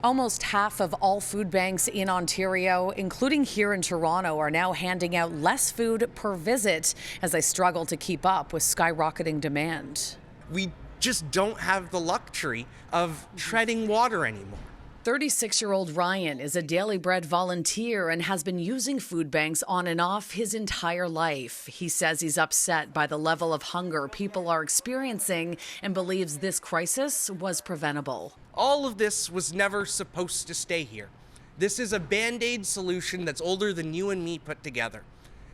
Almost half of all food banks in Ontario, including here in Toronto, are now handing out less food per visit as they struggle to keep up with skyrocketing demand. We just don't have the luxury of treading water anymore. 36-year-old Ryan is a Daily Bread volunteer and has been using food banks on and off his entire life. He says he's upset by the level of hunger people are experiencing and believes this crisis was preventable. All of this was never supposed to stay here. This is a Band-Aid solution that's older than you and me put together.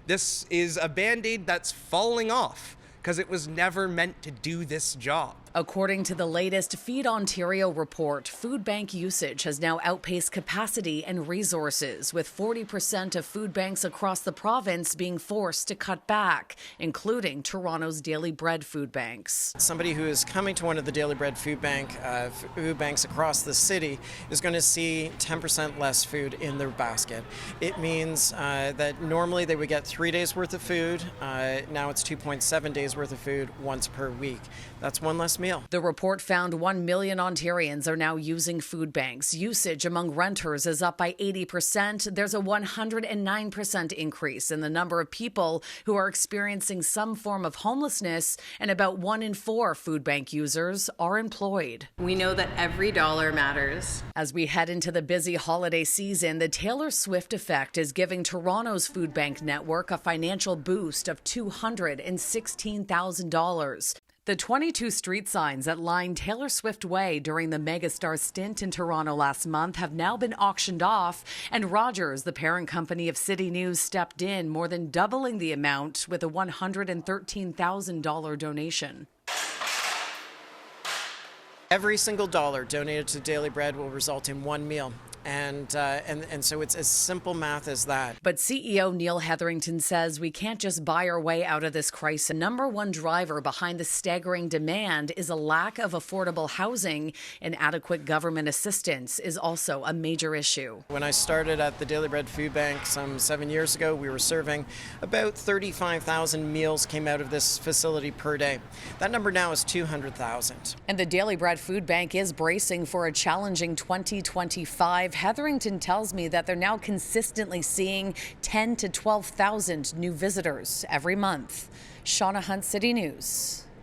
This is a Band-Aid that's falling off because it was never meant to do this job. According to the latest Feed Ontario report, food bank usage has now outpaced capacity and resources, with 40% of food banks across the province being forced to cut back, including Toronto's Daily Bread food banks. Somebody who is coming to one of the Daily Bread food banks across the city is going to see 10% less food in their basket. It means that normally they would get 3 days worth of food. Now it's 2.7 days worth of food once per week. That's one less meal. The report found 1 million Ontarians are now using food banks. Usage among renters is up by 80%. There's a 109% increase in the number of people who are experiencing some form of homelessness, and about 1 in 4 food bank users are employed. We know that every dollar matters. As we head into the busy holiday season, the Taylor Swift effect is giving Toronto's food bank network a financial boost of $216,000. The 22 street signs that line Taylor Swift Way during the megastar stint in Toronto last month have now been auctioned off, and Rogers, the parent company of City News, stepped in, more than doubling the amount with a $113,000 donation. Every single dollar donated to Daily Bread will result in one meal. And so it's as simple math as that. But CEO Neil Hetherington says we can't just buy our way out of this crisis. Number one driver behind the staggering demand is a lack of affordable housing, and adequate government assistance is also a major issue. When I started at the Daily Bread Food Bank some 7 years ago, we were serving about 35,000 meals came out of this facility per day. That number now is 200,000. And the Daily Bread Food Bank is bracing for a challenging 2025. Hetherington tells me that they're now consistently seeing 10 to 12,000 new visitors every month. Shauna Hunt, City News.